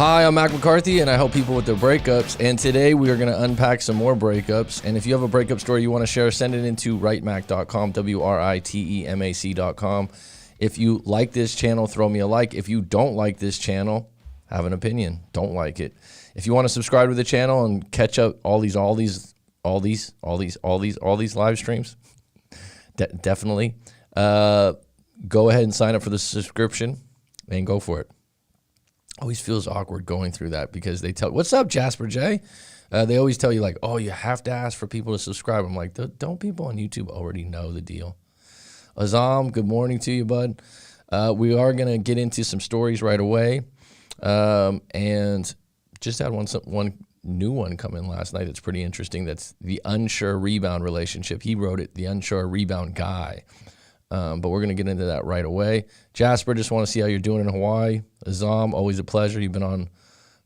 Hi, I'm Mac McCarthy, and I help people with their breakups. And today we are going to unpack some more breakups. And if you have a breakup story you want to share, send it into writemac.com, WRITEMAC.com. If you like this channel, throw me a like. If you don't like this channel, have an opinion. Don't like it. If you want to subscribe to the channel and catch up all these live streams, definitely go ahead and sign up for the subscription and go for it. Always feels awkward going through that because they tell, what's up, Jasper J? They always tell you like, oh, you have to ask for people to subscribe. I'm like, don't people on YouTube already know the deal? Azam, good morning to you, bud. We are going to get into some stories right away. And just had one new one come in last night that's pretty interesting. That's the unsure rebound relationship. He wrote it, the unsure rebound guy. But we're going to get into that right away. Jasper, just want to see how you're doing in Hawaii. Azam, always a pleasure. You've been on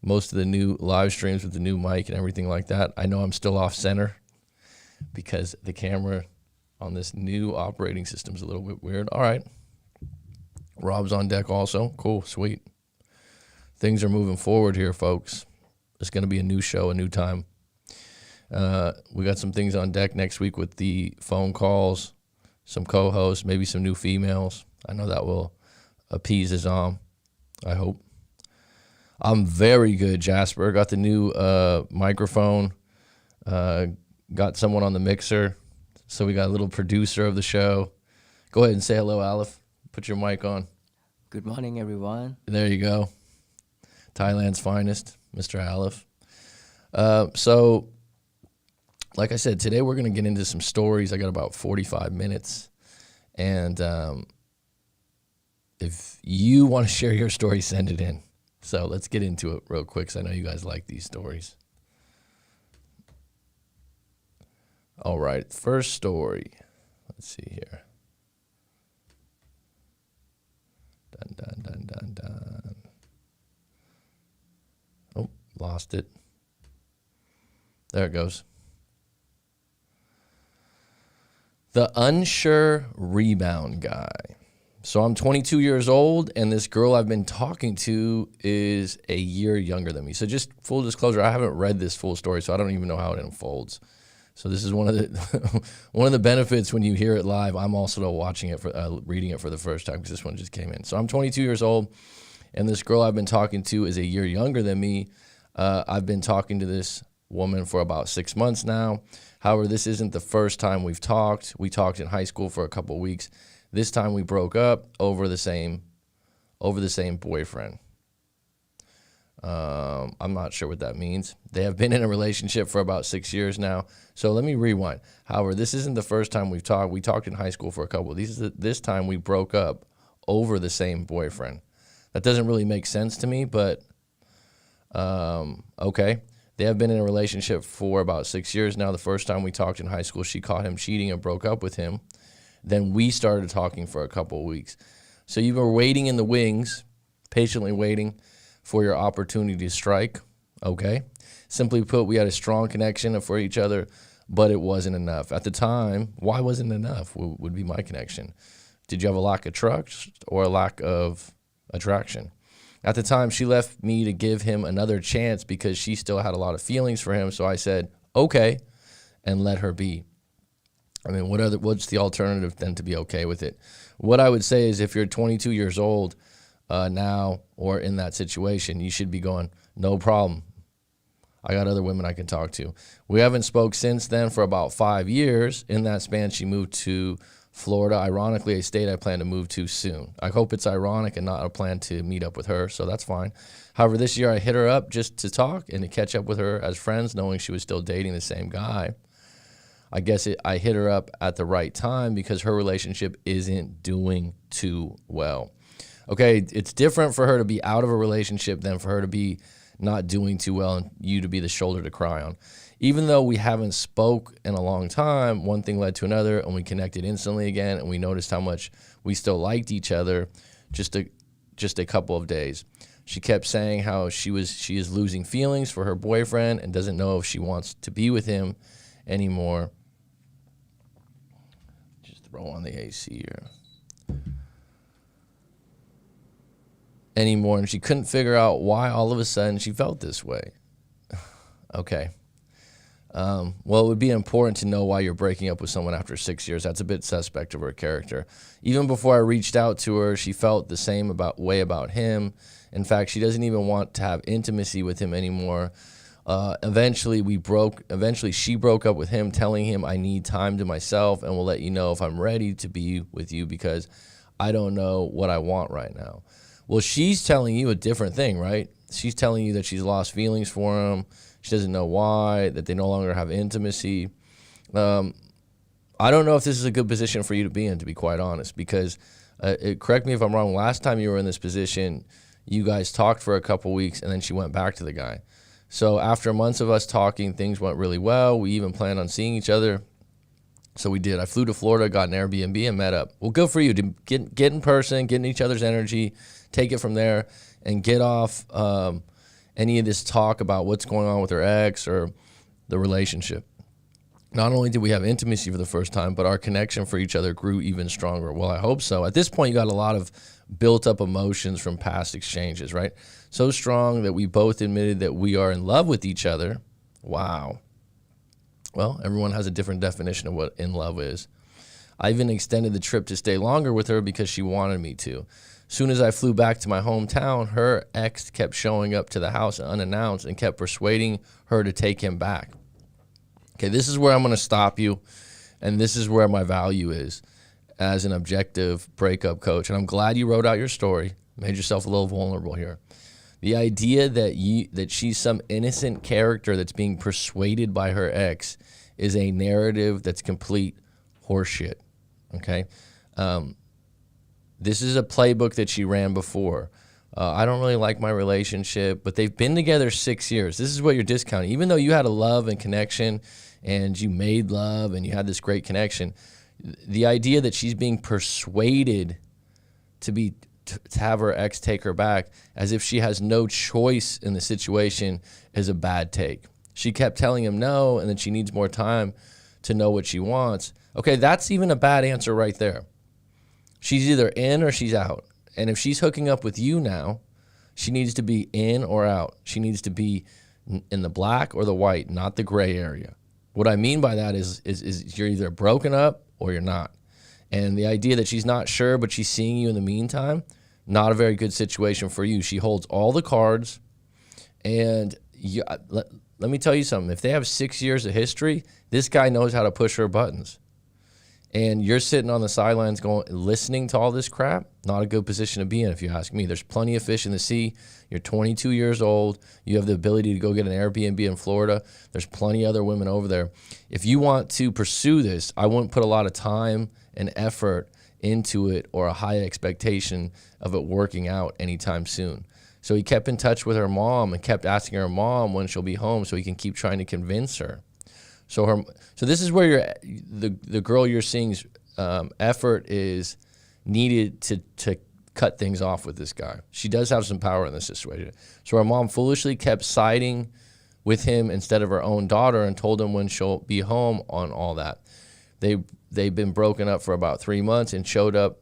most of the new live streams with the new mic and everything like that. I know I'm still off center because the camera on this new operating system is a little bit weird. All right. Rob's on deck also. Cool, sweet. Things are moving forward here, folks. It's going to be a new show, a new time. We got some things on deck next week with the phone calls. Some co-hosts, maybe some new females. I know that will appease Azam, I hope. I'm very good, Jasper. Got the new microphone. Got someone on the mixer. So we got a little producer of the show. Go ahead and say hello, Aleph. Put your mic on. Good morning, everyone. There you go. Thailand's finest, Mr. Aleph. So, like I said, today we're going to get into some stories. I got about 45 minutes. And if you want to share your story, send it in. So let's get into it real quick because I know you guys like these stories. All right, first story. Let's see here. Dun, dun, dun, dun, dun. Oh, lost it. There it goes. The unsure rebound guy. So I'm 22 years old, and this girl I've been talking to is a year younger than me. So just full disclosure, I haven't read this full story, so I don't even know how it unfolds. So this is one of the one of the benefits when you hear it live. I'm also watching it for reading it for the first time because this one just came in. So I'm 22 years old, and this girl I've been talking to is a year younger than me. I've been talking to this woman for about 6 months now. However, this isn't the first time we've talked. We talked in high school for a couple of weeks. This time we broke up over the same boyfriend. I'm not sure what that means. They have been in a relationship for about 6 years now. So let me rewind. However, this isn't the first time we've talked. We talked in high school for a couple of these. This time we broke up over the same boyfriend. That doesn't really make sense to me, but okay. They have been in a relationship for about 6 years now. The first time we talked in high school, she caught him cheating and broke up with him. Then we started talking for a couple of weeks. So you were waiting in the wings, patiently waiting for your opportunity to strike, okay? Simply put, we had a strong connection for each other, but it wasn't enough. At the time, why wasn't it enough would be my connection. Did you have a lack of trust or a lack of attraction? At the time, she left me to give him another chance because she still had a lot of feelings for him. So I said, okay, and let her be. I mean, what's the alternative than to be okay with it? What I would say is if you're 22 years old now or in that situation, you should be going, no problem. I got other women I can talk to. We haven't spoke since then for about 5 years. In that span, she moved to Florida, ironically, a state I plan to move to soon. I hope it's ironic and not a plan to meet up with her, so that's fine. However, this year I hit her up just to talk and to catch up with her as friends, knowing she was still dating the same guy. I guess I hit her up at the right time because her relationship isn't doing too well. Okay, it's different for her to be out of a relationship than for her to be not doing too well and you to be the shoulder to cry on. Even though we haven't spoke in a long time, one thing led to another, and we connected instantly again, and we noticed how much we still liked each other just a couple of days. She kept saying how she is losing feelings for her boyfriend and doesn't know if she wants to be with him anymore. Just throw on the AC here. anymore, and she couldn't figure out why all of a sudden she felt this way. Okay. Well, it would be important to know why you're breaking up with someone after 6 years. That's a bit suspect of her character. Even before I reached out to her, she felt the same way about him. In fact, she doesn't even want to have intimacy with him anymore. Eventually, she broke up with him, telling him, I need time to myself and will let you know if I'm ready to be with you because I don't know what I want right now. Well, she's telling you a different thing, right? She's telling you that she's lost feelings for him. She doesn't know why, that they no longer have intimacy. I don't know if this is a good position for you to be in, to be quite honest, because correct me if I'm wrong, last time you were in this position, you guys talked for a couple weeks and then she went back to the guy. So after months of us talking, things went really well. We even planned on seeing each other. So we did. I flew to Florida, got an Airbnb, and met up. Well, good for you to get in person, get in each other's energy, take it from there, and get off any of this talk about what's going on with her ex or the relationship. Not only did we have intimacy for the first time, but our connection for each other grew even stronger. Well, I hope so. At this point, you got a lot of built up emotions from past exchanges, right? So strong that we both admitted that we are in love with each other. Wow. Well, everyone has a different definition of what in love is. I even extended the trip to stay longer with her because she wanted me to. Soon as I flew back to my hometown, her ex kept showing up to the house unannounced and kept persuading her to take him back. Okay, this is where I'm going to stop you, and this is where my value is as an objective breakup coach. And I'm glad you wrote out your story, made yourself a little vulnerable here. The idea that she's some innocent character that's being persuaded by her ex is a narrative that's complete horseshit, okay? This is a playbook that she ran before. I don't really like my relationship, but they've been together 6 years. This is what you're discounting. Even though you had a love and connection and you made love and you had this great connection, the idea that she's being persuaded to have her ex take her back as if she has no choice in the situation is a bad take. She kept telling him no and that she needs more time to know what she wants. Okay, that's even a bad answer right there. She's either in or she's out. And if she's hooking up with you now, she needs to be in or out. She needs to be in the black or the white, not the gray area. What I mean by that is you're either broken up or you're not. And the idea that she's not sure, but she's seeing you in the meantime, not a very good situation for you. She holds all the cards. And let me tell you something. If they have 6 years of history, this guy knows how to push her buttons. And you're sitting on the sidelines listening to all this crap, not a good position to be in if you ask me. There's plenty of fish in the sea. You're 22 years old. You have the ability to go get an Airbnb in Florida. There's plenty of other women over there. If you want to pursue this, I wouldn't put a lot of time and effort into it or a high expectation of it working out anytime soon. So he kept in touch with her mom and kept asking her mom when she'll be home so he can keep trying to convince her. So this is where the girl you're seeing's effort is needed to cut things off with this guy. She does have some power in this situation. So her mom foolishly kept siding with him instead of her own daughter and told him when she'll be home on all that. They've been broken up for about 3 months and showed up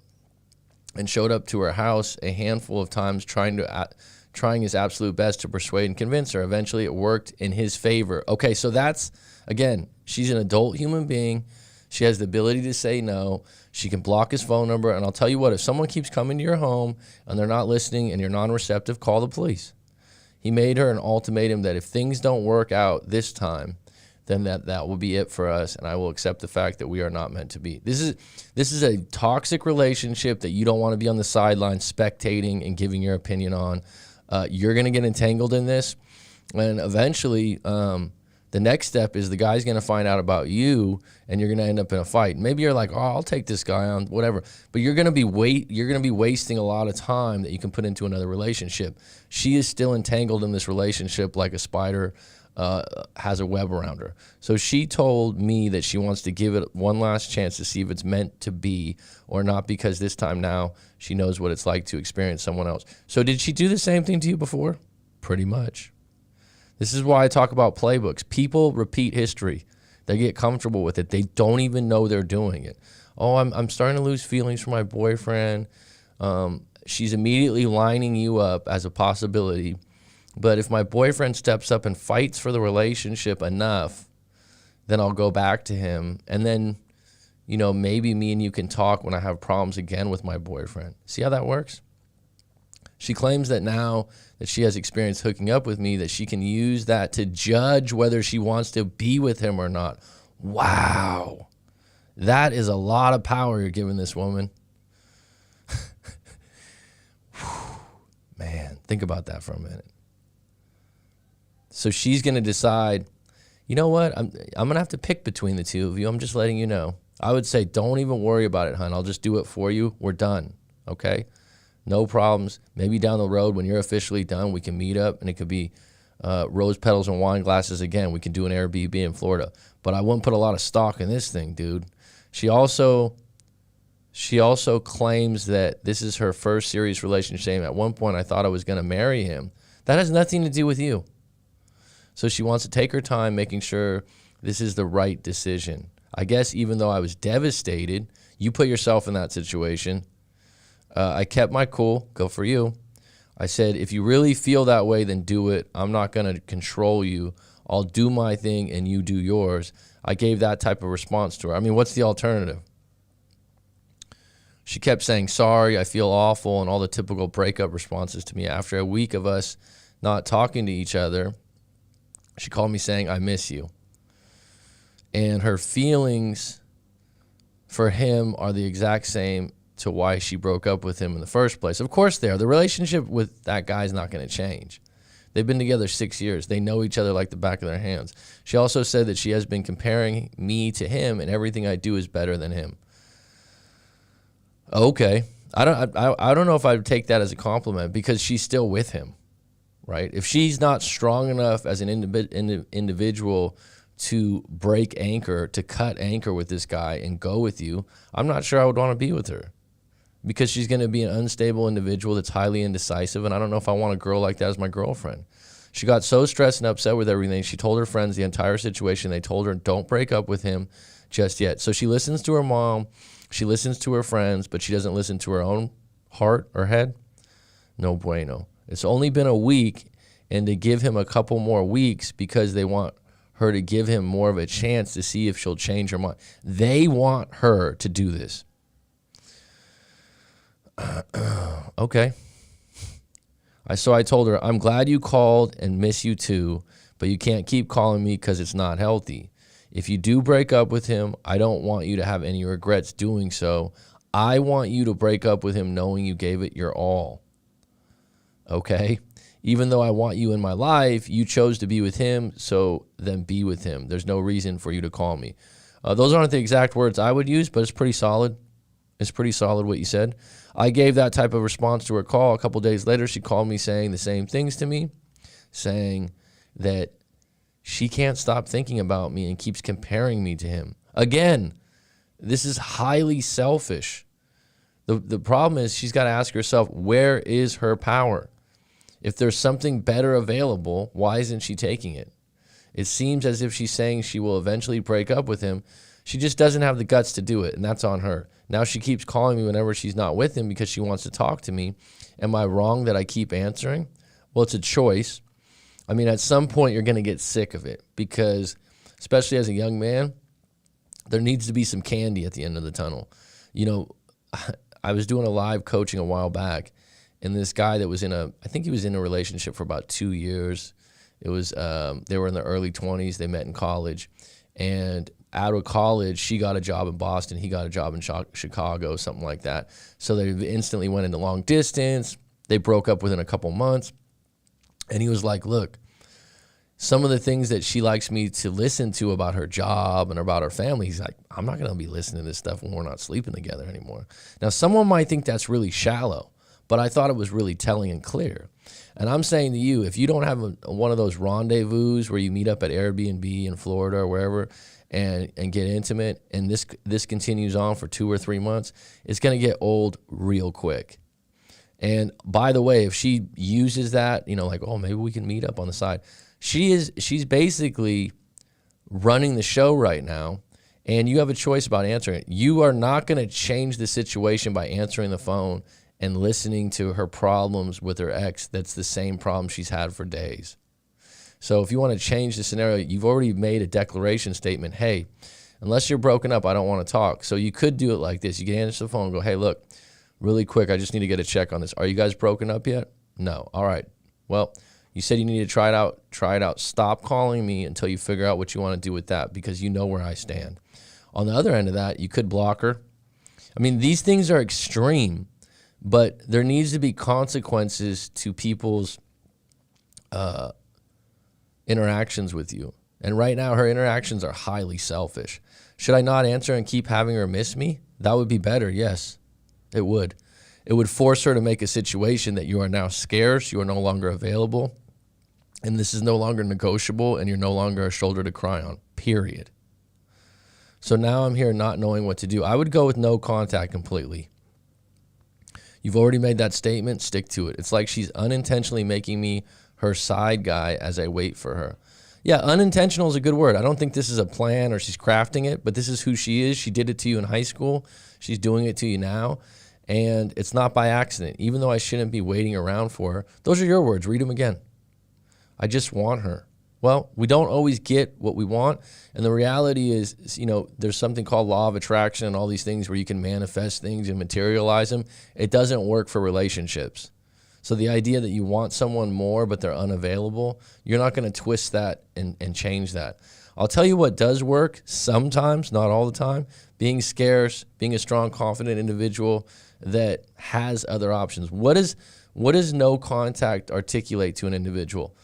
to her house a handful of times trying his absolute best to persuade and convince her. Eventually it worked in his favor. Okay, so that's, again, she's an adult human being. She has the ability to say no. She can block his phone number. And I'll tell you what, if someone keeps coming to your home and they're not listening and you're non-receptive, call the police. He made her an ultimatum that if things don't work out this time, then that will be it for us, and I will accept the fact that we are not meant to be. This is a toxic relationship that you don't want to be on the sidelines spectating and giving your opinion on. You're going to get entangled in this, and eventually the next step is the guy's going to find out about you, and you're going to end up in a fight. Maybe you're like, oh, I'll take this guy on, whatever. But you're going to be wasting a lot of time that you can put into another relationship. She is still entangled in this relationship like a spider has a web around her. So she told me that she wants to give it one last chance to see if it's meant to be or not, because this time now she knows what it's like to experience someone else. So did she do the same thing to you before? Pretty much. This is why I talk about playbooks. People repeat history. They get comfortable with it. They don't even know they're doing it. Oh, I'm starting to lose feelings for my boyfriend. she's immediately lining you up as a possibility. But if my boyfriend steps up and fights for the relationship enough, then I'll go back to him. And then, maybe me and you can talk when I have problems again with my boyfriend. See how that works? She claims that now that she has experience hooking up with me, that she can use that to judge whether she wants to be with him or not. Wow. That is a lot of power you're giving this woman. Man, think about that for a minute. So she's going to decide, you know what? I'm going to have to pick between the two of you. I'm just letting you know. I would say, don't even worry about it, hon. I'll just do it for you. We're done. Okay? No problems. Maybe down the road when you're officially done, we can meet up, and it could be rose petals and wine glasses again. We can do an Airbnb in Florida. But I wouldn't put a lot of stock in this thing, dude. She also claims that this is her first serious relationship. Saying, at one point, I thought I was going to marry him. That has nothing to do with you. So she wants to take her time making sure this is the right decision. I guess even though I was devastated, you put yourself in that situation. I kept my cool. Go for you. I said, if you really feel that way, then do it. I'm not going to control you. I'll do my thing and you do yours. I gave that type of response to her. I mean, what's the alternative? She kept saying, sorry, I feel awful, and all the typical breakup responses to me. After a week of us not talking to each other, she called me saying, I miss you. And her feelings for him are the exact same to why she broke up with him in the first place. Of course they are. The relationship with that guy is not going to change. They've been together 6 years. They know each other like the back of their hands. She also said that she has been comparing me to him, and everything I do is better than him. Okay. I don't know if I would take that as a compliment, because she's still with him, right? If she's not strong enough as an individual to break anchor, to cut anchor with this guy and go with you, I'm not sure I would want to be with her, because she's going to be an unstable individual that's highly indecisive, and I don't know if I want a girl like that as my girlfriend. She got so stressed and upset with everything. She told her friends the entire situation. They told her, don't break up with him just yet. So she listens to her mom, she listens to her friends, but she doesn't listen to her own heart or head. No bueno. It's only been a week, and to give him a couple more weeks because they want her to give him more of a chance to see if she'll change her mind. They want her to do this. Okay. So I told her, I'm glad you called and miss you too, but you can't keep calling me because it's not healthy. If you do break up with him, I don't want you to have any regrets doing so. I want you to break up with him knowing you gave it your all. Okay? Even though I want you in my life, you chose to be with him, so then be with him. There's no reason for you to call me. Those aren't the exact words I would use, but it's pretty solid. It's pretty solid what you said. I gave that type of response to her call. A couple days later, she called me saying the same things to me, saying that she can't stop thinking about me and keeps comparing me to him. Again, this is highly selfish. The problem is she's got to ask herself, where is her power? If there's something better available, why isn't she taking it? It seems as if she's saying she will eventually break up with him. She just doesn't have the guts to do it, and that's on her. Now she keeps calling me whenever she's not with him because she wants to talk to me. Am I wrong that I keep answering? Well, it's a choice. I mean, at some point you're going to get sick of it, because especially as a young man, there needs to be some candy at the end of the tunnel. You know, I was doing a live coaching a while back, and this guy that was I think he was in a relationship for about 2 years. It was, they were in their early 20s. They met in college, and out of college, she got a job in Boston. He got a job in Chicago, something like that. So they instantly went into long distance. They broke up within a couple months. And he was like, look, some of the things that she likes me to listen to about her job and about her family, he's like, I'm not going to be listening to this stuff when we're not sleeping together anymore. Now, someone might think that's really shallow, but I thought it was really telling and clear. And I'm saying to you, if you don't have one of those rendezvous where you meet up at Airbnb in Florida or wherever and get intimate, and this continues on for 2 or 3 months, it's going to get old real quick. And by the way, if she uses that, you know, like, oh, maybe we can meet up on the side, she's basically running the show right now, and you have a choice about answering it. You are not going to change the situation by answering the phone and listening to her problems with her ex, that's the same problem she's had for days. So if you want to change the scenario, you've already made a declaration statement. Hey, unless you're broken up, I don't want to talk. So you could do it like this. You can answer the phone and go, hey, look, really quick, I just need to get a check on this. Are you guys broken up yet? No. All right. Well, you said you need to try it out. Try it out. Stop calling me until you figure out what you want to do with that, because you know where I stand. On the other end of that, you could block her. I mean, these things are extreme, but there needs to be consequences to people's interactions with you. And right now, her interactions are highly selfish. Should I not answer and keep having her miss me? That would be better, yes. It would. It would force her to make a situation that you are now scarce, you are no longer available, and this is no longer negotiable, and you're no longer a shoulder to cry on, period. So now I'm here not knowing what to do. I would go with no contact completely. You've already made that statement, stick to it. It's like she's unintentionally making me her side guy as I wait for her. Yeah, unintentional is a good word. I don't think this is a plan or she's crafting it, but this is who she is. She did it to you in high school. She's doing it to you now, and it's not by accident. Even though I shouldn't be waiting around for her, those are your words. Read them again. I just want her. Well, we don't always get what we want, and the reality is, there's something called law of attraction and all these things where you can manifest things and materialize them. It doesn't work for relationships. So the idea that you want someone more but they're unavailable, you're not going to twist that and change that. I'll tell you what does work sometimes, not all the time, being scarce, being a strong, confident individual that has other options. What does no contact articulate to an individual?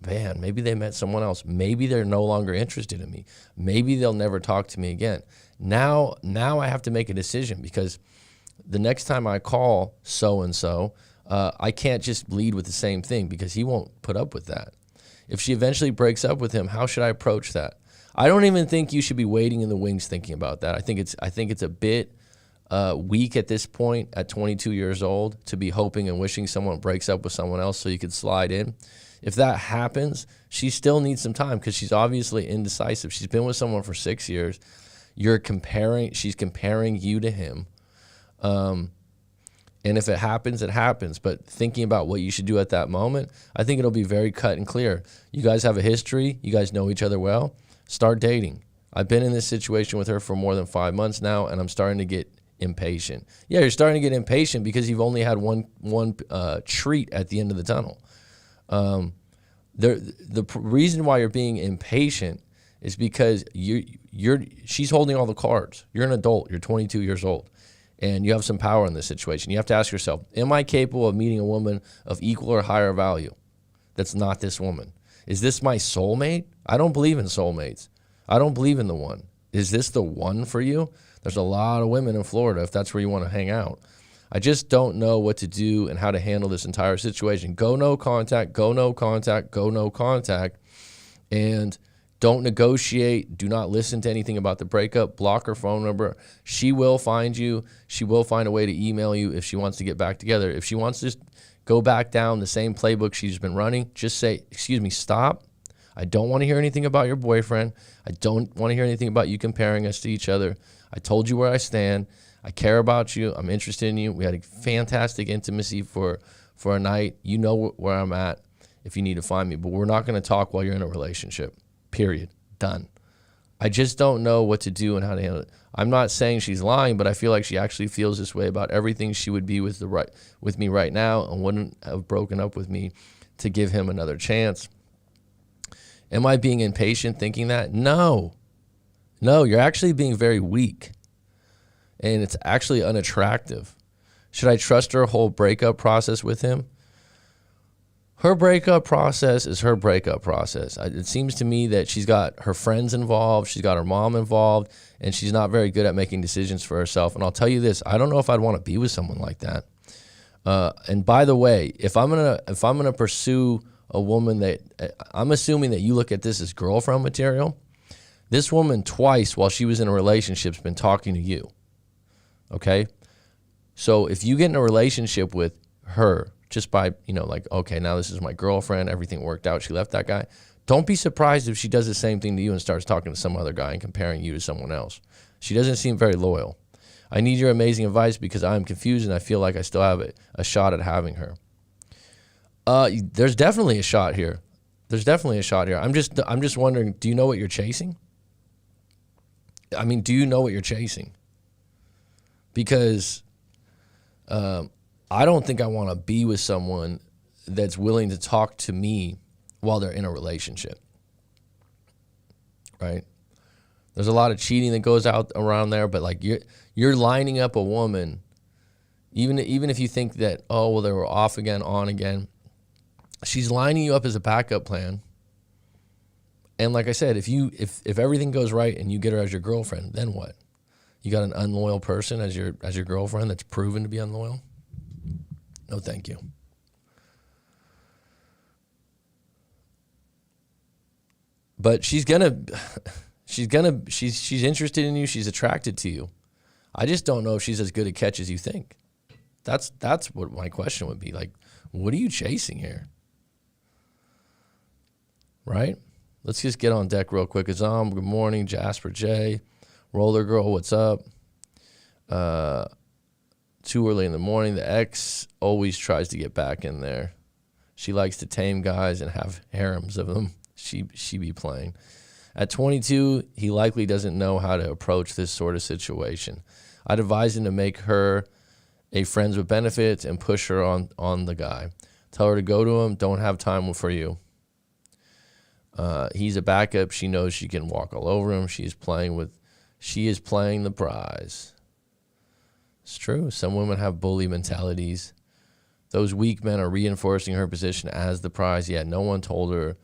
Man, maybe they met someone else. Maybe they're no longer interested in me. Maybe they'll never talk to me again. Now I have to make a decision, because the next time I call so-and-so, I can't just lead with the same thing, because he won't put up with that. If she eventually breaks up with him, how should I approach that? I don't even think you should be waiting in the wings thinking about that. I think it's a bit weak at this point, at 22 years old, to be hoping and wishing someone breaks up with someone else so you could slide in. If that happens, she still needs some time, because she's obviously indecisive. She's been with someone for 6 years. She's comparing you to him. And if it happens, it happens. But thinking about what you should do at that moment, I think it'll be very cut and clear. You guys have a history. You guys know each other well. Start dating. I've been in this situation with her for more than 5 months now, and I'm starting to get impatient. Yeah, you're starting to get impatient because you've only had one treat at the end of the tunnel. The reason why you're being impatient is because she's holding all the cards. You're an adult. You're 22 years old. And you have some power in this situation. You have to ask yourself, am I capable of meeting a woman of equal or higher value that's not this woman? Is this my soulmate? I don't believe in soulmates. I don't believe in the one. Is this the one for you? There's a lot of women in Florida if that's where you want to hang out. I just don't know what to do and how to handle this entire situation. Go no contact, go no contact, go no contact. And don't negotiate. Do not listen to anything about the breakup. Block her phone number. She will find you. She will find a way to email you if she wants to get back together. If she wants to go back down the same playbook she's been running, just say, excuse me, stop. I don't want to hear anything about your boyfriend. I don't want to hear anything about you comparing us to each other. I told you where I stand. I care about you. I'm interested in you. We had a fantastic intimacy for a night. You know where I'm at if you need to find me. But we're not going to talk while you're in a relationship. Period. Done. I just don't know what to do and how to handle it. I'm not saying she's lying, but I feel like she actually feels this way about everything. She would be with me right now and wouldn't have broken up with me to give him another chance. Am I being impatient thinking that? No, you're actually being very weak, and it's actually unattractive. Should I trust her whole breakup process with him? Her breakup process is her breakup process. It seems to me that she's got her friends involved, she's got her mom involved, and she's not very good at making decisions for herself. And I'll tell you this, I don't know if I'd want to be with someone like that. And by the way, if I'm gonna pursue a woman that, I'm assuming that you look at this as girlfriend material. This woman twice while she was in a relationship has been talking to you. Okay? So if you get in a relationship with her, just by, okay, now this is my girlfriend, everything worked out, she left that guy. Don't be surprised if she does the same thing to you and starts talking to some other guy and comparing you to someone else. She doesn't seem very loyal. I need your amazing advice because I'm confused and I feel like I still have a shot at having her. There's definitely a shot here. I'm just wondering, do you know what you're chasing? I mean, do you know what you're chasing? Because I don't think I want to be with someone that's willing to talk to me while they're in a relationship, right? There's a lot of cheating that goes out around there, but like you're lining up a woman, even if you think that, oh, well, they were off again, on again, she's lining you up as a backup plan. And like I said, if everything goes right and you get her as your girlfriend, then what? You got an unloyal person as your girlfriend that's proven to be unloyal? No, thank you. But she's interested in you. She's attracted to you. I just don't know if she's as good a catch as you think. That's what my question would be. Like, what are you chasing here? Right? Let's just get on deck real quick. Azam, good morning. Jasper J. Roller Girl, what's up? Too early in the morning. The ex always tries to get back in there. She likes to tame guys and have harems of them. She be playing. At 22, he likely doesn't know how to approach this sort of situation. I'd advise him to make her a friends with benefits and push her on the guy. Tell her to go to him. Don't have time for you. He's a backup. She knows she can walk all over him. She is playing the prize. It's true. Some women have bully mentalities. Those weak men are reinforcing her position as the prize, yet no one told her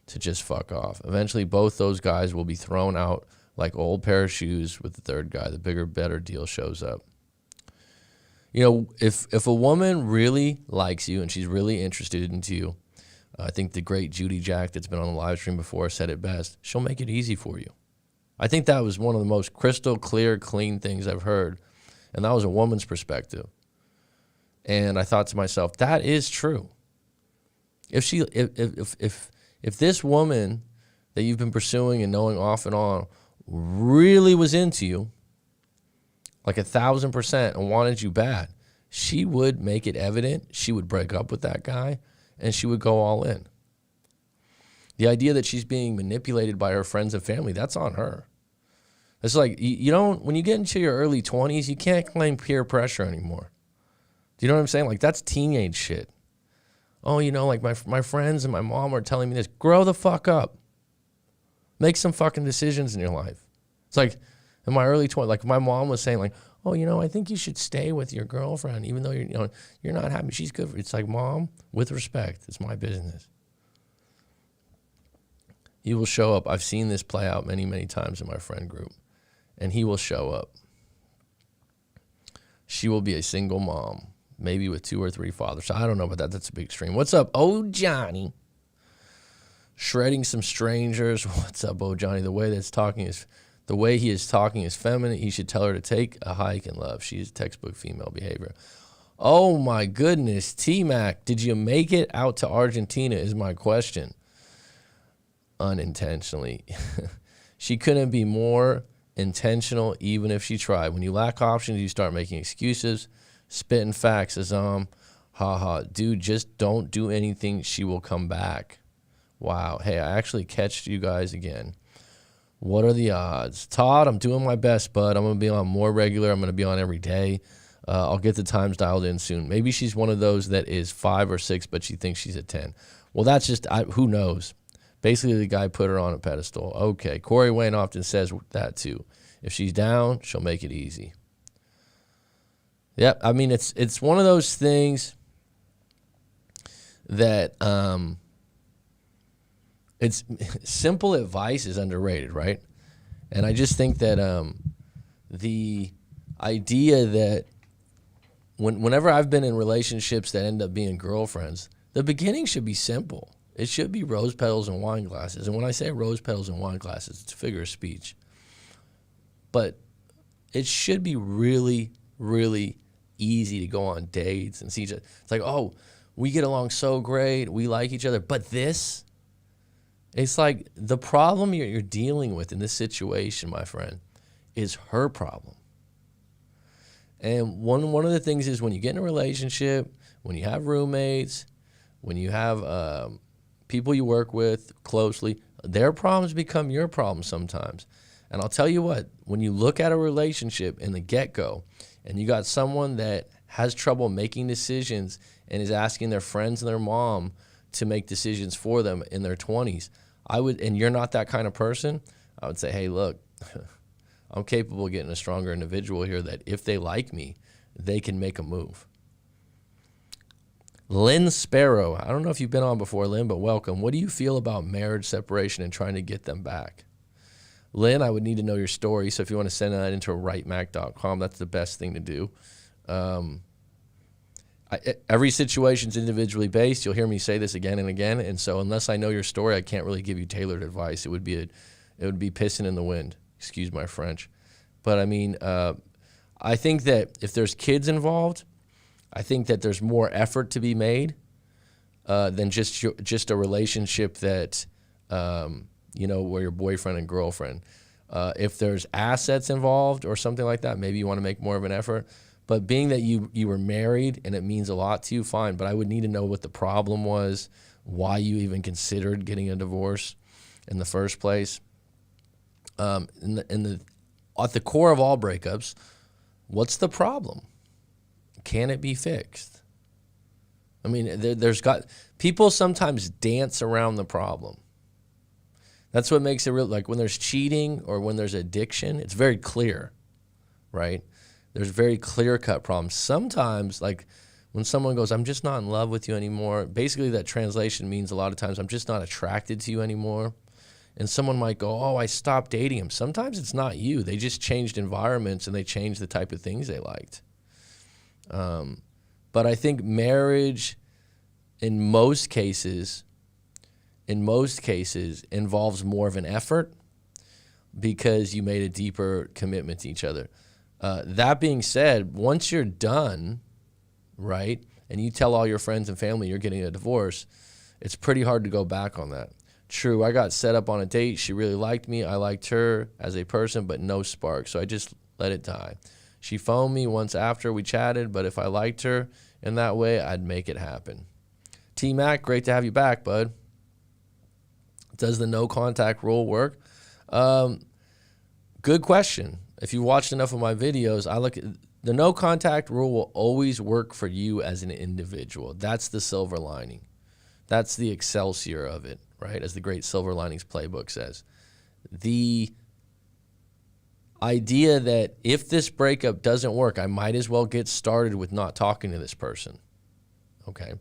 to just fuck off. Eventually, both those guys will be thrown out like old pair of shoes with the third guy. The bigger, better deal shows up. You know, if a woman really likes you and she's really interested into you, I think the great Judy Jack that's been on the live stream before said it best. She'll make it easy for you. I think that was one of the most crystal clear, clean things I've heard. And that was a woman's perspective. And I thought to myself, that is true. If this woman that you've been pursuing and knowing off and on really was into you, like 1,000%, and wanted you bad, she would make it evident. She would break up with that guy, and she would go all in. The idea that she's being manipulated by her friends and family, that's on her. It's like, you don't, when you get into your early 20s, you can't claim peer pressure anymore. Do you know what I'm saying? Like, that's teenage shit. Oh, you know, like my friends and my mom are telling me this. Grow the fuck up. Make some fucking decisions in your life. It's like, in my early 20s, like my mom was saying, like, oh, you know, I think you should stay with your girlfriend, even though you're not happy. She's good. It's like, Mom, with respect, it's my business. He will show up. I've seen this play out many, many times in my friend group. And he will show up. She will be a single mom, maybe with 2 or 3 fathers. So I don't know about that. That's a big extreme. What's up, Oh Johnny? Shredding some strangers. What's up, Oh Johnny? The way he is talking is feminine. He should tell her to take a hike in love. She's textbook female behavior. Oh my goodness, T-Mac, did you make it out to Argentina is my question. Unintentionally. She couldn't be more intentional even if she tried. When you lack options, you start making excuses, spitting facts, haha. Dude, just don't do anything. She will come back. Wow. Hey, I actually catched you guys again. What are the odds? Todd, I'm doing my best, bud. I'm going to be on more regular. I'm going to be on every day. I'll get the times dialed in soon. Maybe she's one of those that is 5 or 6, but she thinks she's a 10. Well, that's just, who knows? Basically, the guy put her on a pedestal. Okay, Corey Wayne often says that too. If she's down, she'll make it easy. Yep, I mean, it's one of those things that it's simple advice is underrated, right? And I just think that the idea that whenever I've been in relationships that end up being girlfriends, the beginning should be simple. It should be rose petals and wine glasses. And when I say rose petals and wine glasses, it's a figure of speech. But it should be really, really easy to go on dates and see each other. It's like, oh, we get along so great. We like each other. But this, it's like the problem you're dealing with in this situation, my friend, is her problem. And one of the things is when you get in a relationship, when you have roommates, when you have people you work with closely, their problems become your problems sometimes. And I'll tell you what, when you look at a relationship in the get-go and you got someone that has trouble making decisions and is asking their friends and their mom to make decisions for them in their 20s, and you're not that kind of person, I would say, hey, look, I'm capable of getting a stronger individual here that if they like me, they can make a move. Lynn Sparrow, I don't know if you've been on before, Lynn, but welcome. What do you feel about marriage separation and trying to get them back? Lynn, I would need to know your story, so if you want to send that into writemac.com, that's the best thing to do. Every situation's individually based. You'll hear me say this again and again, and so unless I know your story, I can't really give you tailored advice. It would be pissing in the wind. Excuse my French. But I mean, I think that if there's kids involved, I think that there's more effort to be made than just a relationship that, where you're boyfriend and girlfriend. If there's assets involved or something like that, maybe you want to make more of an effort. But being that you were married and it means a lot to you, fine. But I would need to know what the problem was, why you even considered getting a divorce in the first place. At the core of all breakups, what's the problem? Can it be fixed? I mean, people sometimes dance around the problem. That's what makes it real. Like when there's cheating or when there's addiction, it's very clear, right? There's very clear-cut problems. Sometimes, like when someone goes, I'm just not in love with you anymore, basically that translation means a lot of times I'm just not attracted to you anymore. And someone might go, oh, I stopped dating him. Sometimes it's not you. They just changed environments and they changed the type of things they liked. But I think marriage in most cases involves more of an effort because you made a deeper commitment to each other. That being said, once you're done, right, and you tell all your friends and family you're getting a divorce, it's pretty hard to go back on that. True, I got set up on a date. She really liked me. I liked her as a person, but no spark. So I just let it die. She phoned me once after we chatted, but if I liked her in that way, I'd make it happen. T-Mac, great to have you back, bud. Does the no contact rule work? Good question. If you watched enough of my videos, I look at the no contact rule will always work for you as an individual. That's the silver lining. That's the excelsior of it, right? As the great Silver Linings Playbook says. The idea that if this breakup doesn't work, I might as well get started with not talking to this person, okay?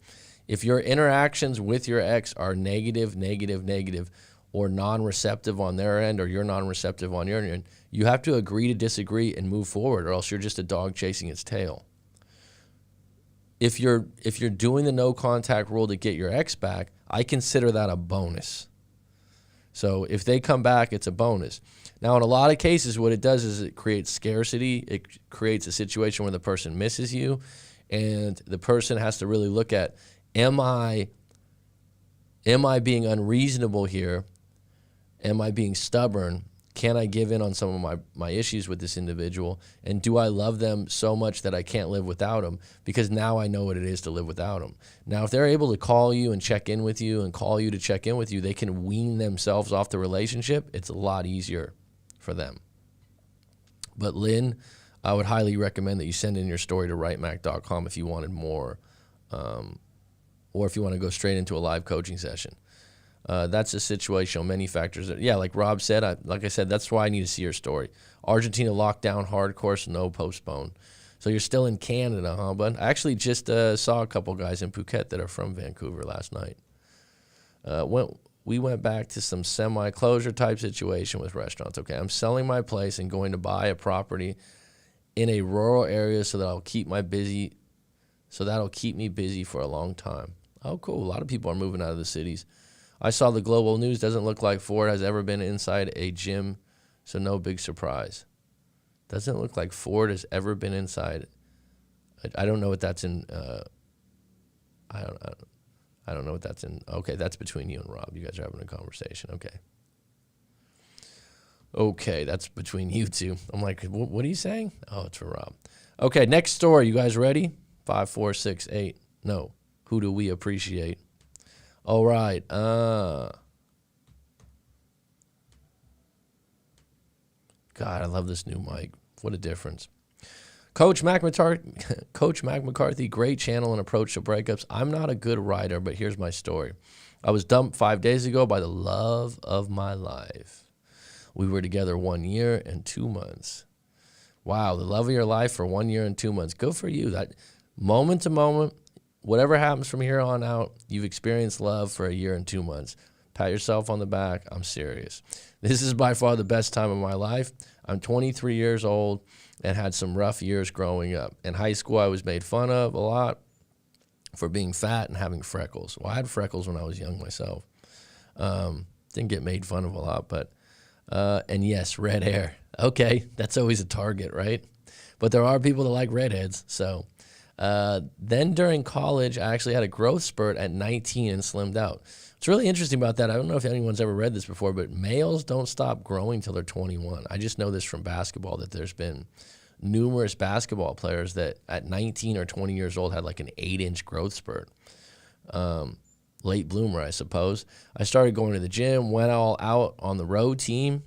If your interactions with your ex are negative, or non-receptive on their end, or you're non-receptive on your end, you have to agree to disagree and move forward, or else you're just a dog chasing its tail. If you're doing the no contact rule to get your ex back, I consider that a bonus. So if they come back, it's a bonus. Now, in a lot of cases, what it does is it creates scarcity. It creates a situation where the person misses you, and the person has to really look at, am I being unreasonable here? Am I being stubborn? Can I give in on some of my issues with this individual? And do I love them so much that I can't live without them? Because now I know what it is to live without them. Now, if they're able to call you and check in with you and call you to check in with you, they can wean themselves off the relationship. It's a lot easier for them. But Lynn, I would highly recommend that you send in your story to writemac.com if you wanted more, or if you want to go straight into a live coaching session. That's a situational, many factors. Yeah, like Rob said, like I said, that's why I need to see your story. Argentina lockdown, hardcore, so no postpone. So you're still in Canada, huh, bud? I actually just saw a couple guys in Phuket that are from Vancouver last night. We went back to some semi-closure type situation with restaurants. Okay, I'm selling my place and going to buy a property in a rural area so that'll keep me busy for a long time. Oh, cool. A lot of people are moving out of the cities. I saw the global news. Doesn't look like Ford has ever been inside a gym, so no big surprise. Doesn't look like Ford has ever been inside. I don't know what that's in. I don't know what that's in. Okay, that's between you and Rob. You guys are having a conversation. Okay, that's between you two. I'm like, what are you saying? Oh, it's for Rob. Okay, next story. You guys ready? 5, 4, 6, 8. No. Who do we appreciate? All right. God, I love this new mic. What a difference. Coach Mac McCarthy, great channel and approach to breakups. I'm not a good writer, but here's my story. I was dumped 5 days ago by the love of my life. We were together 1 year and 2 months. Wow, the love of your life for 1 year and 2 months. Good for you. That moment to moment, whatever happens from here on out, you've experienced love for a year and 2 months. Pat yourself on the back. I'm serious. This is by far the best time of my life. I'm 23 years old and had some rough years growing up. In high school, I was made fun of a lot for being fat and having freckles. Well, I had freckles when I was young myself. Didn't get made fun of a lot, but, and yes, red hair. Okay, that's always a target, right? But there are people that like redheads. So then during college, I actually had a growth spurt at 19 and slimmed out. What's really interesting about that, I don't know if anyone's ever read this before, but males don't stop growing till they're 21. I just know this from basketball, that there's been numerous basketball players that at 19 or 20 years old had like an 8-inch growth spurt. Late bloomer, I suppose. I started going to the gym, went all out on the road team.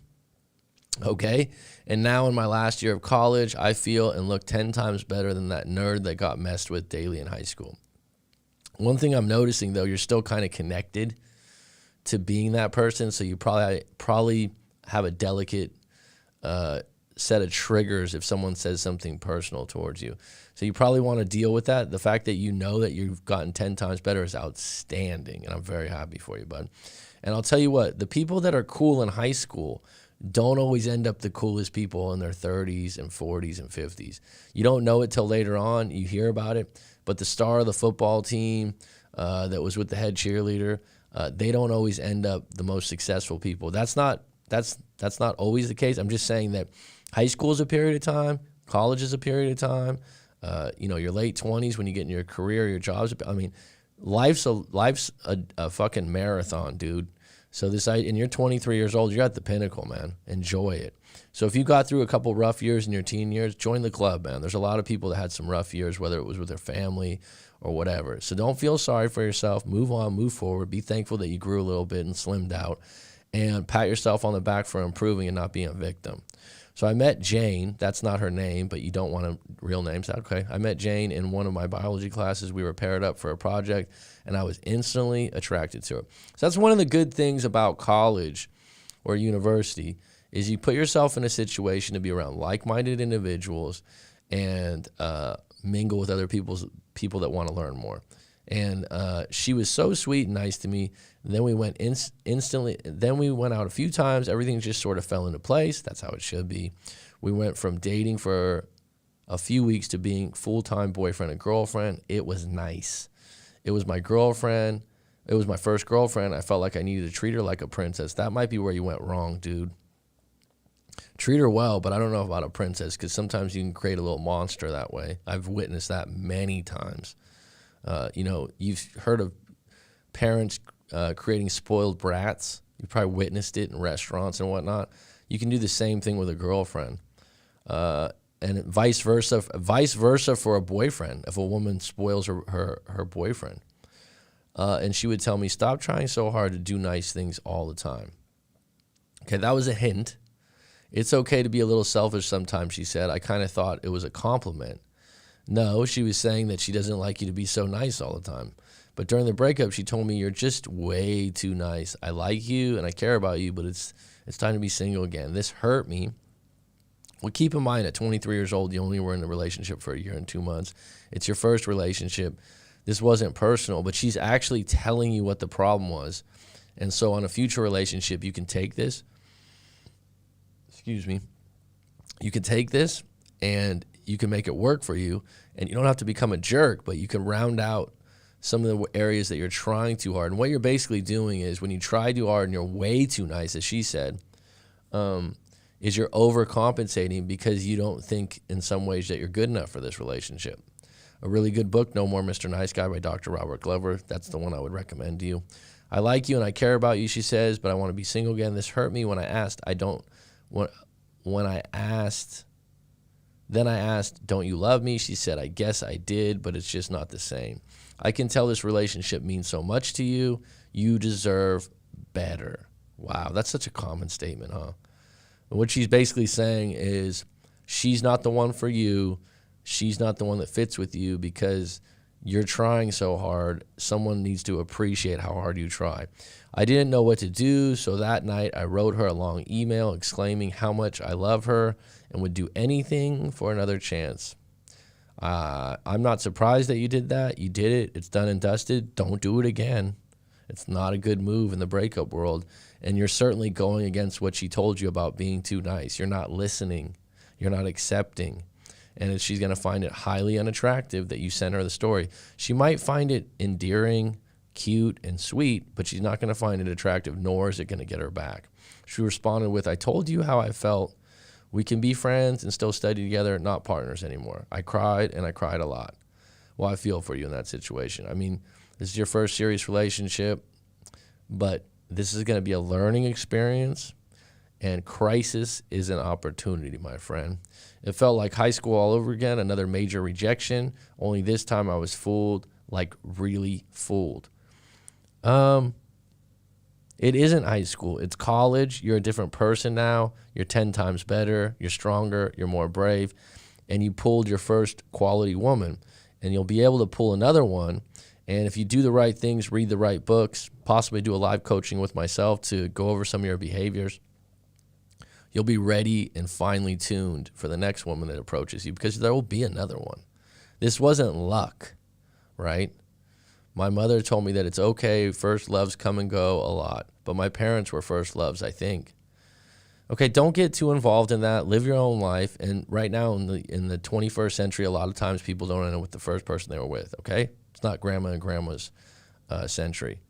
Okay. And now in my last year of college, I feel and look 10 times better than that nerd that got messed with daily in high school. One thing I'm noticing, though, you're still kind of connected to being that person. So you probably have a delicate set of triggers if someone says something personal towards you. So you probably want to deal with that. The fact that you know that you've gotten 10 times better is outstanding, and I'm very happy for you, bud. And I'll tell you what, the people that are cool in high school don't always end up the coolest people in their 30s and 40s and 50s. You don't know it till later on. You hear about it. But the star of the football team that was with the head cheerleader, they don't always end up the most successful people. That's not always the case. I'm just saying that high school is a period of time. College is a period of time. Your late 20s when you get in your career, your jobs. I mean, life's a fucking marathon, dude. So and you're 23 years old, you're at the pinnacle, man. Enjoy it. So if you got through a couple rough years in your teen years, join the club, man. There's a lot of people that had some rough years, whether it was with their family or whatever. So don't feel sorry for yourself. Move on, move forward. Be thankful that you grew a little bit and slimmed out. And pat yourself on the back for improving and not being a victim. So I met Jane. That's not her name, but you don't want real names. Okay. I met Jane in one of my biology classes. We were paired up for a project, and I was instantly attracted to her. So that's one of the good things about college or university is you put yourself in a situation to be around like-minded individuals and mingle with other people that want to learn more. And she was so sweet and nice to me. And then we went instantly. Then we went out a few times. Everything just sort of fell into place. That's how it should be. We went from dating for a few weeks to being full-time boyfriend and girlfriend. It was nice. It was my girlfriend. It was my first girlfriend. I felt like I needed to treat her like a princess. That might be where you went wrong, dude. Treat her well, but I don't know about a princess because sometimes you can create a little monster that way. I've witnessed that many times. You've heard of parents creating spoiled brats. You probably witnessed it in restaurants and whatnot. You can do the same thing with a girlfriend, and vice versa for a boyfriend. If a woman spoils her boyfriend, and she would tell me, "Stop trying so hard to do nice things all the time." Okay, that was a hint. It's okay to be a little selfish sometimes, she said. I kind of thought it was a compliment. No, she was saying that she doesn't like you to be so nice all the time. But during the breakup, she told me, "You're just way too nice. I like you and I care about you, but it's time to be single again." This hurt me. Well, keep in mind, at 23 years old, you only were in a relationship for a year and 2 months. It's your first relationship. This wasn't personal, but she's actually telling you what the problem was. And so on a future relationship, you can take this. You can take this and you can make it work for you, and you don't have to become a jerk, but you can round out some of the areas that you're trying too hard. And what you're basically doing is when you try too hard and you're way too nice, as she said, is you're overcompensating because you don't think in some ways that you're good enough for this relationship. A really good book, No More Mr. Nice Guy by Dr. Robert Glover. That's the one I would recommend to you. I like you and I care about you, she says, but I want to be single again. This hurt me when I asked. Then I asked, don't you love me? She said, I guess I did, but it's just not the same. I can tell this relationship means so much to you. You deserve better. Wow, that's such a common statement, huh? And what she's basically saying is she's not the one for you. She's not the one that fits with you because you're trying so hard. Someone needs to appreciate how hard you try. I didn't know what to do, so that night I wrote her a long email exclaiming how much I love her and would do anything for another chance. I'm not surprised that you did that. You did it. It's done and dusted. Don't do it again. It's not a good move in the breakup world. And you're certainly going against what she told you about being too nice. You're not listening. You're not accepting. And she's going to find it highly unattractive that you sent her the story. She might find it endearing, cute, and sweet, but she's not going to find it attractive, nor is it going to get her back. She responded with, I told you how I felt. We can be friends and still study together, not partners anymore. I cried, and I cried a lot. Well, I feel for you in that situation. I mean, this is your first serious relationship, but this is going to be a learning experience, and crisis is an opportunity, my friend. It felt like high school all over again, another major rejection, only this time I was fooled, like really fooled. It isn't high school. It's college. You're a different person now. You're 10 times better. You're stronger. You're more brave. And you pulled your first quality woman. And you'll be able to pull another one. And if you do the right things, read the right books, possibly do a live coaching with myself to go over some of your behaviors, you'll be ready and finely tuned for the next woman that approaches you because there will be another one. This wasn't luck, right? My mother told me that it's okay, first loves come and go a lot, but my parents were first loves, I think. Okay, don't get too involved in that. Live your own life. And right now in the 21st century, a lot of times people don't know what the first person they were with, okay? It's not grandma and grandma's century.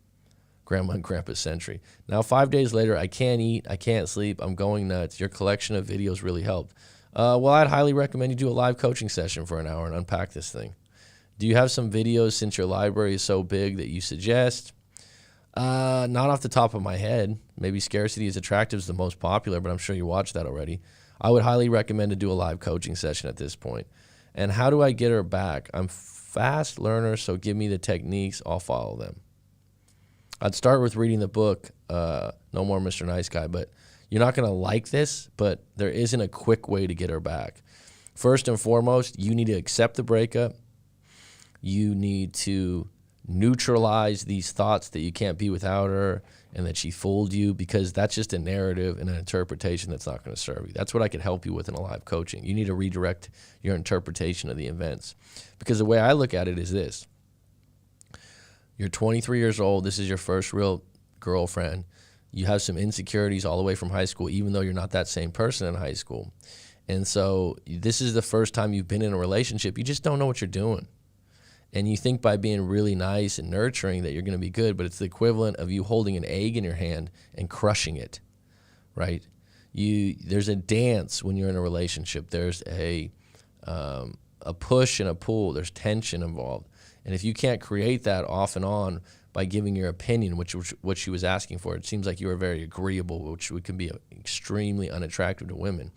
Grandma and grandpa's century. Now, 5 days later, I can't eat, I can't sleep, I'm going nuts. Your collection of videos really helped. Well, I'd highly recommend you do a live coaching session for an hour and unpack this thing. Do you have some videos since your library is so big that you suggest? Not off the top of my head. Maybe Scarcity is Attractive is the most popular, but I'm sure you watched that already. I would highly recommend to do a live coaching session at this point. And how do I get her back? I'm fast learner, so give me the techniques. I'll follow them. I'd start with reading the book, No More Mr. Nice Guy, but you're not going to like this, but there isn't a quick way to get her back. First and foremost, you need to accept the breakup. You need to neutralize these thoughts that you can't be without her and that she fooled you, because that's just a narrative and an interpretation that's not going to serve you. That's what I could help you with in a live coaching. You need to redirect your interpretation of the events, because the way I look at it is this. You're 23 years old. This is your first real girlfriend. You have some insecurities all the way from high school, even though you're not that same person in high school. And so this is the first time you've been in a relationship. You just don't know what you're doing. And you think by being really nice and nurturing that you're going to be good, but it's the equivalent of you holding an egg in your hand and crushing it, right? There's a dance when you're in a relationship. There's a push and a pull. There's tension involved. And if you can't create that off and on by giving your opinion, which what she was asking for, it seems like you were very agreeable, which can be extremely unattractive to women.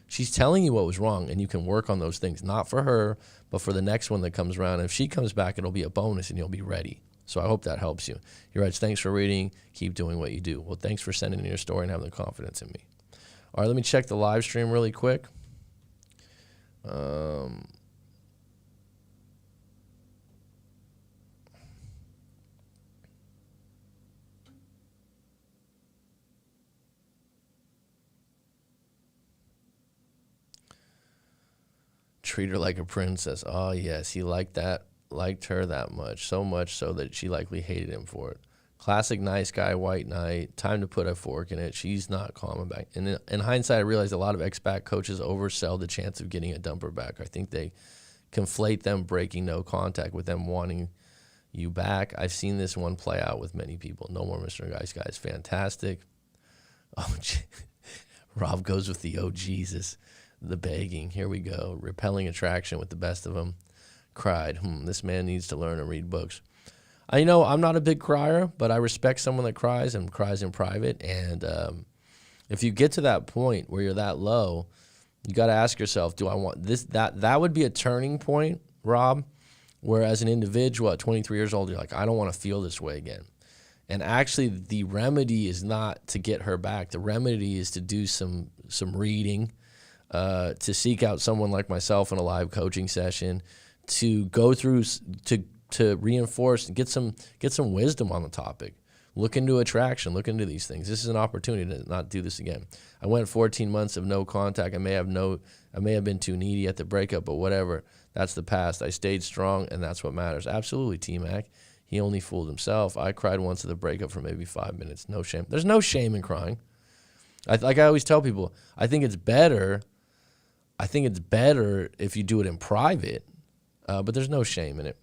She's telling you what was wrong, and you can work on those things, not for her, but for the next one that comes around. And if she comes back, it'll be a bonus, and you'll be ready. So I hope that helps you. He writes, thanks for reading. Keep doing what you do. Well, thanks for sending in your story and having the confidence in me. All right, let me check the live stream really quick. Treat her like a princess. Oh, yes, he liked her that much. So much so that she likely hated him for it. Classic nice guy, white knight. Time to put a fork in it. She's not calling back. And in hindsight, I realized a lot of ex-back coaches oversell the chance of getting a dumper back. I think they conflate them breaking no contact with them wanting you back. I've seen this one play out with many people. No More Mr. Nice Guy is fantastic. Oh, Rob goes with the, oh, Jesus. The begging. Here we go. Repelling attraction with the best of them. Cried. This man needs to learn and read books. I'm not a big crier, but I respect someone that cries and cries in private. And if you get to that point where you're that low, You got to ask yourself, do I want this? That would be a turning point, Rob, where as an individual at 23 years old, you're like, I don't want to feel this way again. And actually, the remedy is not to get her back. The remedy is to do some reading, to seek out someone like myself in a live coaching session, to go through, to reinforce and get some wisdom on the topic. Look into attraction. Look into these things. This is an opportunity to not do this again. I went 14 months of no contact. I may have been too needy at the breakup, but whatever. That's the past. I stayed strong, and that's what matters. Absolutely, T-Mac. He only fooled himself. I cried once at the breakup for maybe 5 minutes. No shame. There's no shame in crying. Like I always tell people, I think it's better if you do it in private, but there's no shame in it.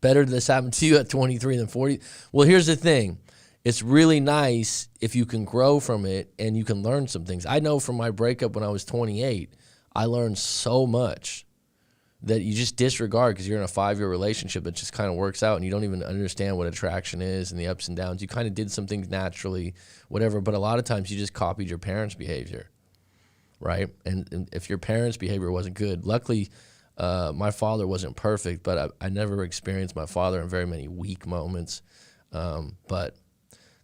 Better this happened to you at 23 than 40. Well, here's the thing. It's really nice if you can grow from it and you can learn some things. I know from my breakup when I was 28, I learned so much that you just disregard because you're in a 5-year relationship that just kind of works out and you don't even understand what attraction is and the ups and downs. You kind of did some things naturally, whatever, but a lot of times you just copied your parents' behavior, right? And if your parents' behavior wasn't good, luckily my father wasn't perfect, but I never experienced my father in very many weak moments, but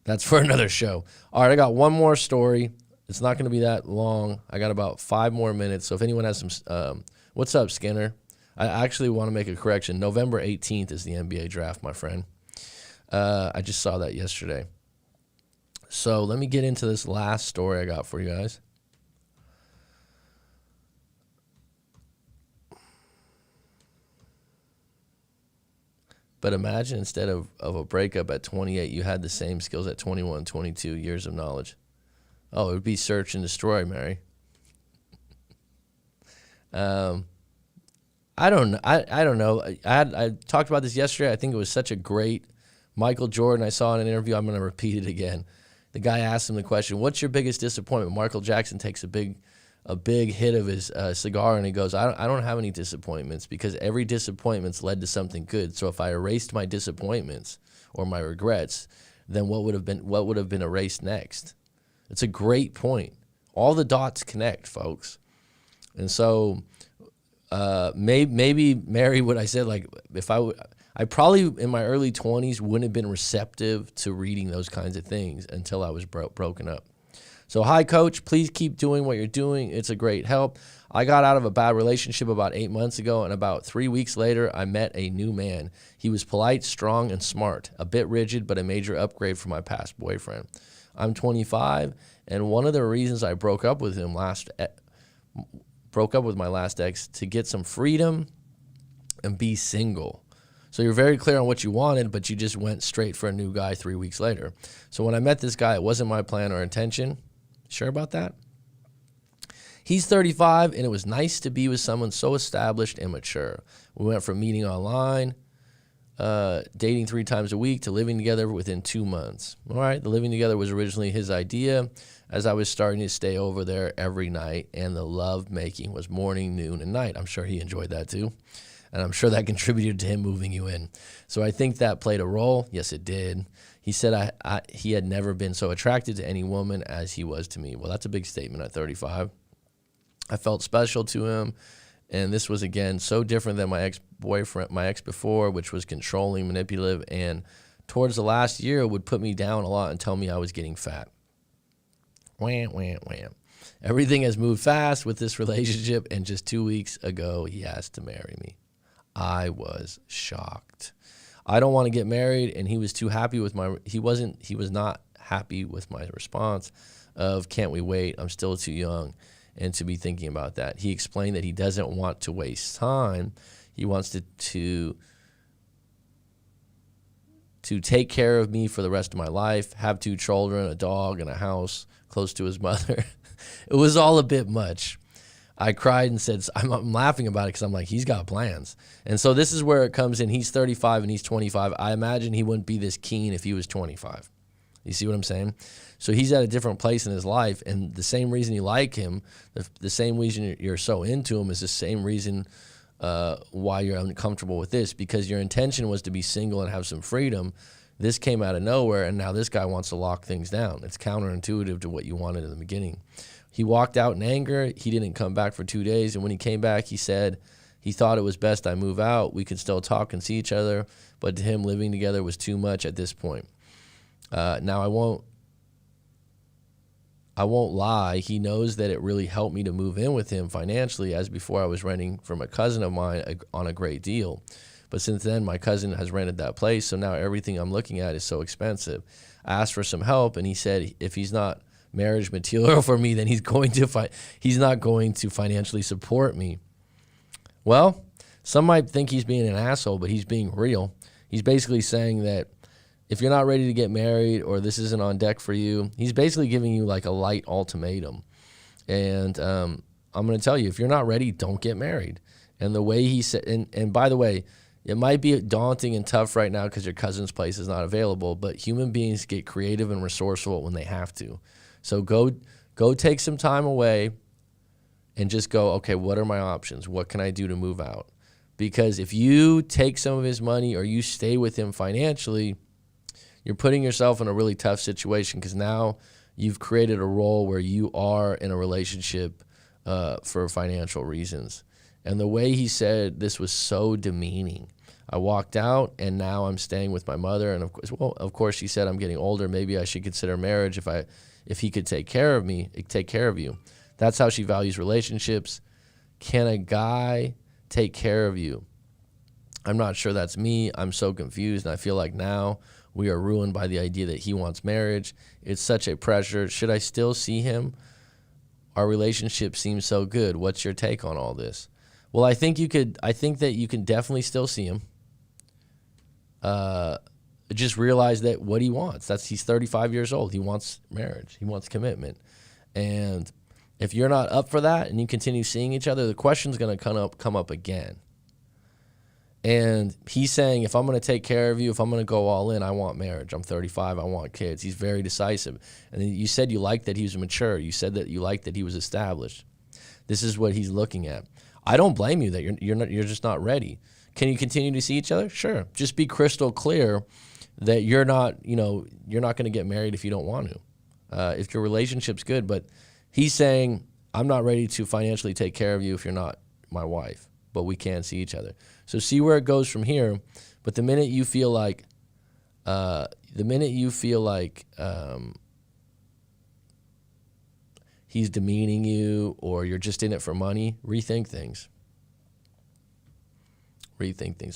that's for another show. All right, I got one more story. It's not going to be that long. I got about 5 more minutes, so if anyone has some what's up, Skinner? I actually want to make a correction. November 18th is the NBA draft, my friend. I just saw that yesterday. So let me get into this last story I got for you guys. But imagine instead of a breakup at 28, you had the same skills at 21, 22 years of knowledge. Oh, it would be search and destroy, Mary. I don't know. I talked about this yesterday. I think it was such a great Michael Jordan. I saw in an interview. I'm going to repeat it again. The guy asked him the question, "What's your biggest disappointment?" Michael Jackson takes a big hit of his cigar and he goes, "I don't have any disappointments because every disappointment's led to something good. So if I erased my disappointments or my regrets, then what would have been erased next?" It's a great point. All the dots connect, folks. And so maybe Mary, what I said, like if I probably in my early 20s wouldn't have been receptive to reading those kinds of things until I was broken up. So hi, Coach, please keep doing what you're doing. It's a great help. I got out of a bad relationship about 8 months ago, and about 3 weeks later, I met a new man. He was polite, strong, and smart, a bit rigid, but a major upgrade from my past boyfriend. I'm 25, and one of the reasons I broke up with my last ex to get some freedom and be single. So you're very clear on what you wanted, but you just went straight for a new guy 3 weeks later. So when I met this guy, it wasn't my plan or intention. Sure about that? He's 35, and it was nice to be with someone so established and mature. We went from meeting online, dating 3 times a week, to living together within 2 months. All right, the living together was originally his idea, as I was starting to stay over there every night, and the love making was morning, noon, and night. I'm sure he enjoyed that too, and I'm sure that contributed to him moving you in. So I think that played a role. Yes, it did. He said he had never been so attracted to any woman as he was to me. Well, that's a big statement at 35. I felt special to him, and this was, again, so different than my ex before, which was controlling, manipulative, and towards the last year would put me down a lot and tell me I was getting fat. Wham, wham, wham. Everything has moved fast with this relationship, and just 2 weeks ago, he asked to marry me. I was shocked. I don't want to get married, and he was not happy with my response of, can't we wait? I'm still too young and to be thinking about that. He explained that he doesn't want to waste time. He wants to take care of me for the rest of my life, have 2 children, a dog, and a house close to his mother. It was all a bit much. I cried and said, I'm laughing about it because I'm like, he's got plans. And so this is where it comes in. He's 35 and he's 25. I imagine he wouldn't be this keen if he was 25. You see what I'm saying? So he's at a different place in his life, and the same reason you like him, the same reason you're so into him is the same reason why you're uncomfortable with this, because your intention was to be single and have some freedom. This came out of nowhere, and now this guy wants to lock things down. It's counterintuitive to what you wanted in the beginning. He walked out in anger. He didn't come back for 2 days. And when he came back, he said he thought it was best I move out. We could still talk and see each other, but to him, living together was too much at this point. Now, I won't lie. He knows that it really helped me to move in with him financially, as before I was renting from a cousin of mine on a great deal. But since then, my cousin has rented that place, so now everything I'm looking at is so expensive. I asked for some help, and he said if he's not marriage material for me, then he's not going to financially support me. Well, some might think he's being an asshole, but he's being real. He's basically saying that if you're not ready to get married or this isn't on deck for you, he's basically giving you like a light ultimatum. And I'm going to tell you, if you're not ready, don't get married. And the way he said, and by the way, it might be daunting and tough right now because your cousin's place is not available, but human beings get creative and resourceful when they have to. So go take some time away and just go, okay, what are my options? What can I do to move out? Because if you take some of his money or you stay with him financially, you're putting yourself in a really tough situation because now you've created a role where you are in a relationship for financial reasons. And the way he said this was so demeaning. I walked out, and now I'm staying with my mother. And of course, she said, I'm getting older. Maybe I should consider marriage if he could take care of me, take care of you. That's how she values relationships. Can a guy take care of you? I'm not sure that's me. I'm so confused, and I feel like now we are ruined by the idea that he wants marriage. It's such a pressure. Should I still see him? Our relationship seems so good. What's your take on all this? Well, I think that you can definitely still see him. Just realize that what he wants. He's 35 years old. He wants marriage. He wants commitment. And if you're not up for that and you continue seeing each other, the question's going to come up again. And he's saying, if I'm going to take care of you, if I'm going to go all in, I want marriage. I'm 35. I want kids. He's very decisive. And you said you liked that he was mature. You said that you liked that he was established. This is what he's looking at. I don't blame you that you're just not ready. Can you continue to see each other? Sure. Just be crystal clear that you're not going to get married if you don't want to. If your relationship's good, but he's saying, I'm not ready to financially take care of you if you're not my wife, but we can see each other. So see where it goes from here. But the minute you feel like he's demeaning you or you're just in it for money, rethink things.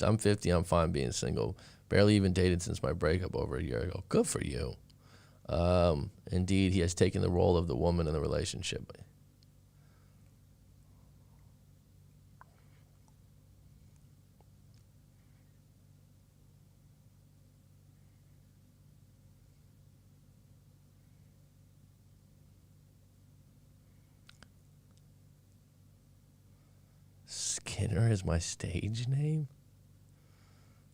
I'm 50. I'm fine being single. Barely even dated since my breakup over a year ago. Good for you. Indeed, he has taken the role of the woman in the relationship. Skinner is my stage name?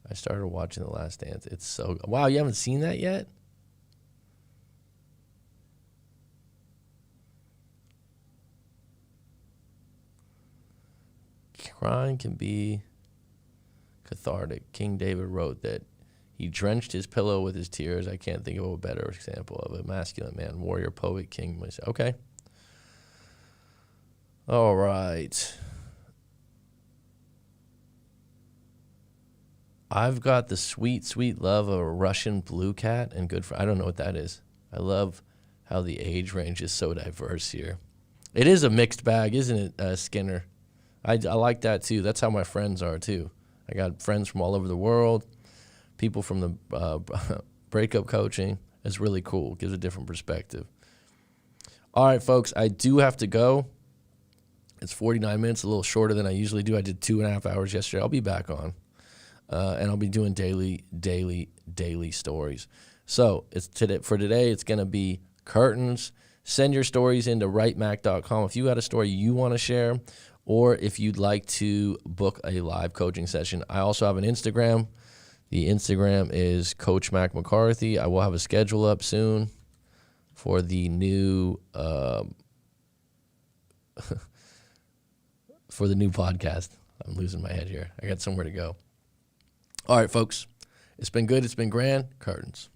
I started watching The Last Dance. It's so... Wow, you haven't seen that yet? Crying can be cathartic. King David wrote that he drenched his pillow with his tears. I can't think of a better example of a masculine man, warrior, poet, king. Okay. All right. I've got the sweet, sweet love of a Russian blue cat and good for... I don't know what that is. I love how the age range is so diverse here. It is a mixed bag, isn't it, Skinner? I like that, too. That's how my friends are, too. I got friends from all over the world, people from the breakup coaching. It's really cool. It gives a different perspective. All right, folks, I do have to go. It's 49 minutes, a little shorter than I usually do. I did 2.5 hours yesterday. I'll be back on. And I'll be doing daily stories. So for today, it's going to be curtains. Send your stories into writemac.com if you got a story you want to share, or if you'd like to book a live coaching session. I also have an Instagram. The Instagram is Coach Mac McCarthy. I will have a schedule up soon for the new podcast. I'm losing my head here. I got somewhere to go. All right, folks. It's been good. It's been grand. Curtains.